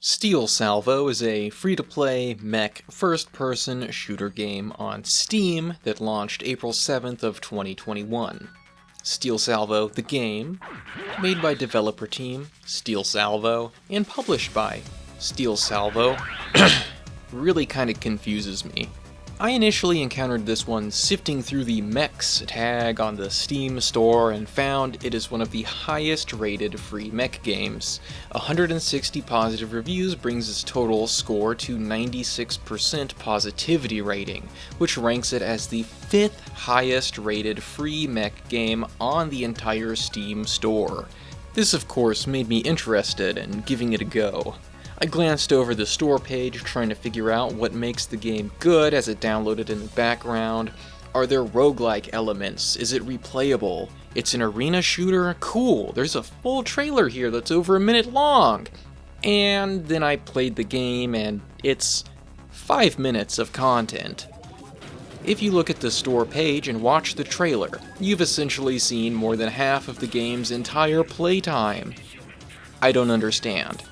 Salvo is a free-to-play mech first-person shooter game on Steam that launched April 7th of 2021. Salvo, the game, made by developer team Salvo and published by Salvo, really kinda confuses me. I initially encountered this one sifting through the Mechs tag on the Steam store and found it is one of the highest rated free mech games. 160 positive reviews brings its total score to 96% positivity rating, which ranks it as the 5th highest rated free mech game on the entire Steam store. This of course made me interested in giving it a go. I glanced over the store page trying to figure out what makes the game good as it downloaded in the background. Are there roguelike elements? Is it replayable? It's an arena shooter? Cool, there's a full trailer here that's over a minute long! And then I played the game and it's 5 minutes of content. If you look at the store page and watch the trailer, you've essentially seen more than half of the game's entire playtime. I don't understand.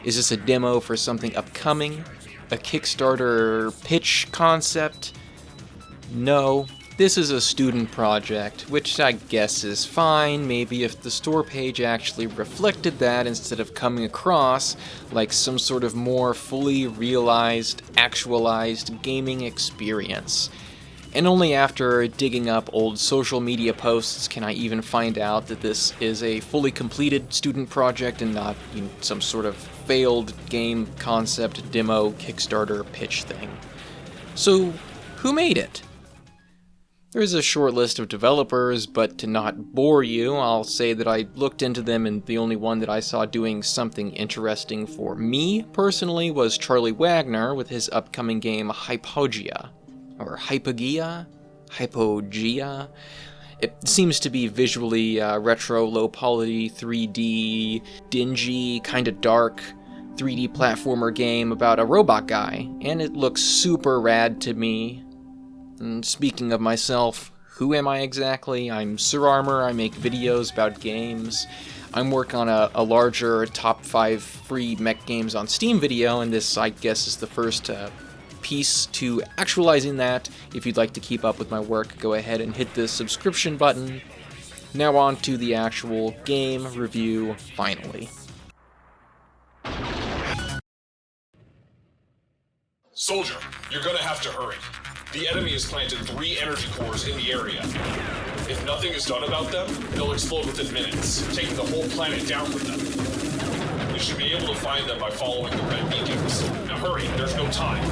Is this a demo for something upcoming? A Kickstarter pitch concept? No, this is a student project, which I guess is fine, maybe if the store page actually reflected that instead of coming across like some sort of more fully realized, actualized gaming experience. And only after digging up old social media posts can I even find out that this is a fully completed student project and not some sort of failed game concept demo Kickstarter pitch thing. So, who made it? There's a short list of developers, but to not bore you, I'll say that I looked into them and the only one that I saw doing something interesting for me personally was Charlie Wagner with his upcoming game Hypogia. Or Hypogia? It seems to be visually retro, low-poly, 3D, dingy, kinda dark 3D platformer game about a robot guy, and it looks super rad to me. And speaking of myself, who am I exactly? I'm Sir Armor, I make videos about games. I'm working on a larger top 5 free mech games on Steam video, and this, I guess, is the first piece to actualizing that. If you'd like to keep up with my work, go ahead and hit the subscription button. Now on to the actual game review, finally. Soldier, you're gonna have to hurry. The enemy has planted 3 energy cores in the area. If nothing is done about them, they'll explode within minutes, taking the whole planet down with them. You should be able to find them by following the red beacons. Now hurry, there's no time.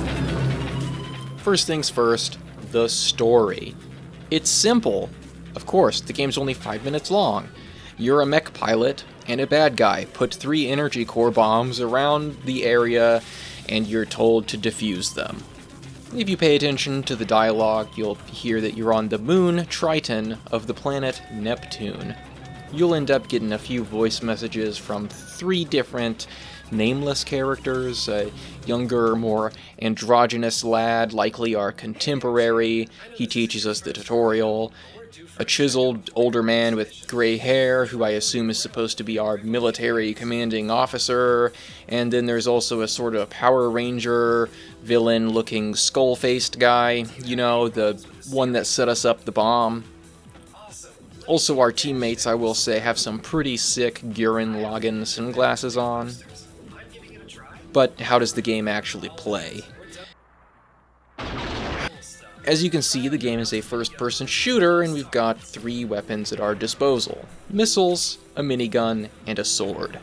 First things first, the story. It's simple. Of course, the game's only 5 minutes long. You're a mech pilot and a bad guy put 3 energy core bombs around the area and you're told to defuse them. If you pay attention to the dialogue, you'll hear that you're on the moon Triton of the planet Neptune. You'll end up getting a few voice messages from 3 different nameless characters, a younger, more androgynous lad, likely our contemporary, he teaches us the tutorial, a chiseled older man with gray hair, who I assume is supposed to be our military commanding officer, and then there's also a sort of Power Ranger villain-looking skull-faced guy, you know, the one that set us up the bomb. Also, our teammates, I will say, have some pretty sick Gurren Lagann sunglasses on. But how does the game actually play? As you can see, the game is a first-person shooter, and we've got 3 weapons at our disposal. Missiles, a minigun, and a sword.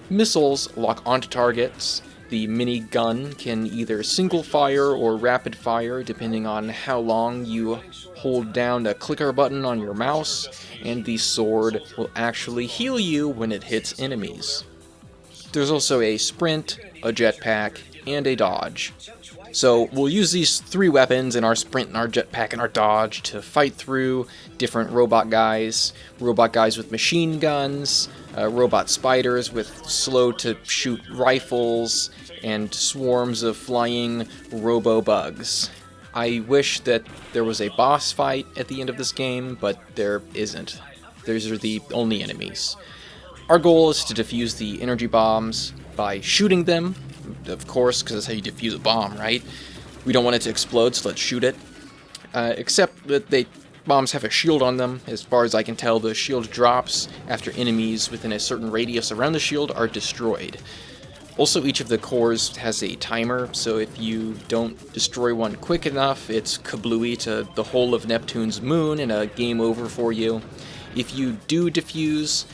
Missiles lock onto targets. The minigun can either single fire or rapid fire, depending on how long you hold down the clicker button on your mouse, and the sword will actually heal you when it hits enemies. There's also a sprint, a jetpack, and a dodge. So we'll use these 3 weapons in our sprint and our jetpack and our dodge to fight through different robot guys with machine guns, robot spiders with slow-to-shoot rifles, and swarms of flying robo-bugs. I wish that there was a boss fight at the end of this game, but there isn't. Those are the only enemies. Our goal is to defuse the energy bombs by shooting them, of course, because that's how you defuse a bomb, right? We don't want it to explode, so let's shoot it. Except that bombs have a shield on them. As far as I can tell, the shield drops after enemies within a certain radius around the shield are destroyed. Also, each of the cores has a timer, so if you don't destroy one quick enough, it's kablooey to the whole of Neptune's moon and a game over for you. If you do defuse,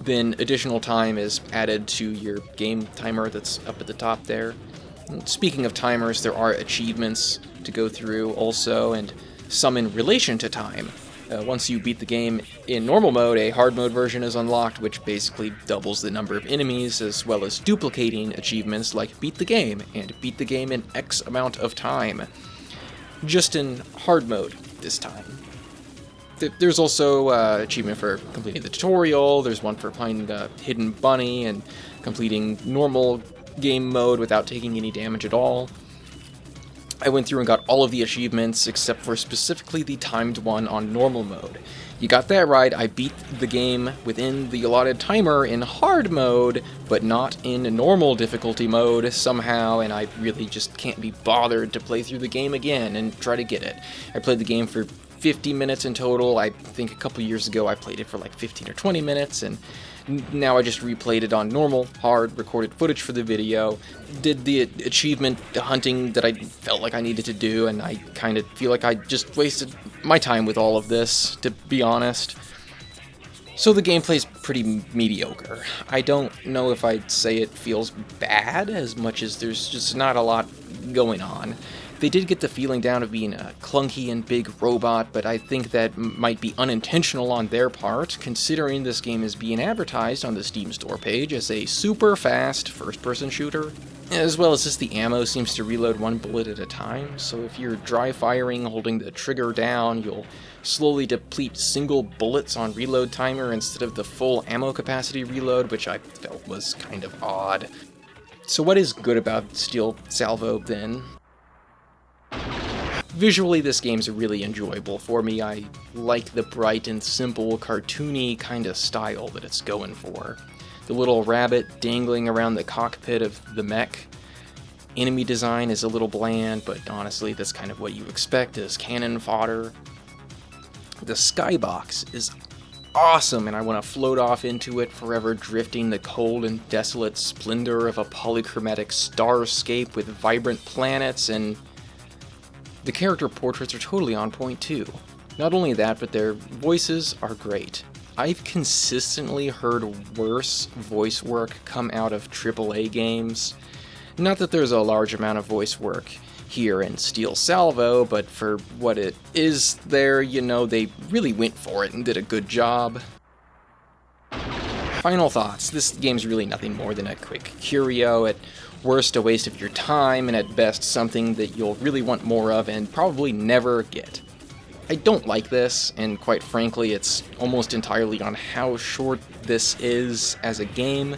then additional time is added to your game timer that's up at the top there. And speaking of timers, there are achievements to go through also, and some in relation to time. Once you beat the game in normal mode, a hard mode version is unlocked, which basically doubles the number of enemies, as well as duplicating achievements like beat the game, and beat the game in X amount of time. Just in hard mode this time. There's also achievement for completing the tutorial, there's one for finding the hidden bunny, and completing normal game mode without taking any damage at all. I went through and got all of the achievements except for specifically the timed one on normal mode. You got that right, I beat the game within the allotted timer in hard mode, but not in normal difficulty mode somehow, and I really just can't be bothered to play through the game again and try to get it. I played the game for 50 minutes in total. I think a couple years ago I played it for like 15 or 20 minutes, and now I just replayed it on normal, hard, recorded footage for the video, did the achievement hunting that I felt like I needed to do, and I kind of feel like I just wasted my time with all of this, to be honest. So the gameplay's pretty mediocre. I don't know if I'd say it feels bad as much as there's just not a lot going on. They did get the feeling down of being a clunky and big robot, but I think that might be unintentional on their part, considering this game is being advertised on the Steam store page as a super fast first-person shooter. As well as just the ammo seems to reload one bullet at a time, so if you're dry firing holding the trigger down, you'll slowly deplete single bullets on reload timer instead of the full ammo capacity reload, which I felt was kind of odd. So what is good about Steel Salvo then? Visually, this game's really enjoyable for me. I like the bright and simple, cartoony kind of style that it's going for. The little rabbit dangling around the cockpit of the mech. Enemy design is a little bland, but honestly, that's kind of what you expect as cannon fodder. The skybox is awesome, and I want to float off into it, forever drifting the cold and desolate splendor of a polychromatic starscape with vibrant planets, and the character portraits are totally on point too. Not only that, but their voices are great. I've consistently heard worse voice work come out of AAA games. Not that there's a large amount of voice work here in Steel Salvo, but for what it is there, you know, they really went for it and did a good job. Final thoughts. This game's really nothing more than a quick curio. At worst, a waste of your time, and at best, something that you'll really want more of and probably never get. I don't like this, and quite frankly, it's almost entirely on how short this is as a game.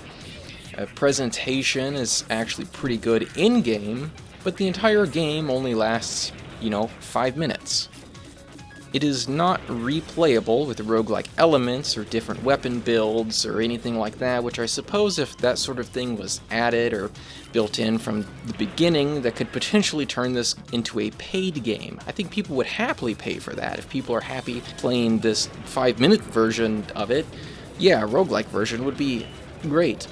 Presentation is actually pretty good in-game, but the entire game only lasts, 5 minutes. It is not replayable with roguelike elements or different weapon builds or anything like that, which I suppose if that sort of thing was added or built in from the beginning, that could potentially turn this into a paid game. I think people would happily pay for that. If people are happy playing this 5-minute version of it, yeah, a roguelike version would be great.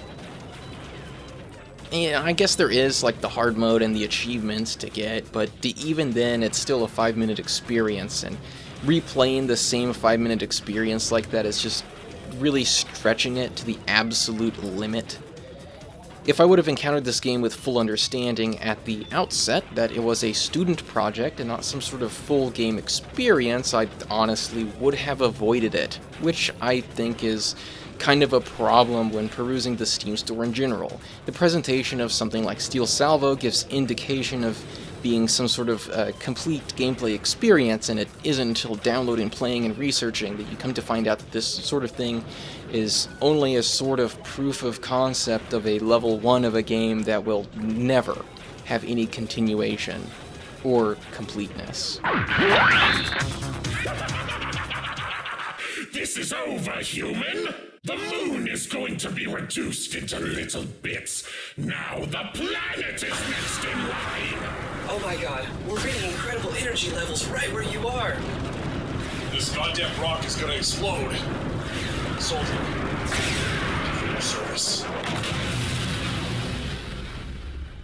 Yeah, I guess there is like the hard mode and the achievements to get, but even then it's still a 5-minute experience, and replaying the same 5-minute experience like that is just really stretching it to the absolute limit. If I would have encountered this game with full understanding at the outset that it was a student project and not some sort of full game experience, I honestly would have avoided it, which I think is kind of a problem when perusing the Steam store in general. The presentation of something like Steel Salvo gives indication of being some sort of complete gameplay experience, and it isn't until downloading, playing, and researching that you come to find out that this sort of thing is only a sort of proof of concept of a level 1 of a game that will never have any continuation or completeness. This is over, human! The moon is going to be reduced into little bits. Now the planet is next in line. Oh my god, we're reading incredible energy levels right where you are. This goddamn rock is gonna explode. Soldier,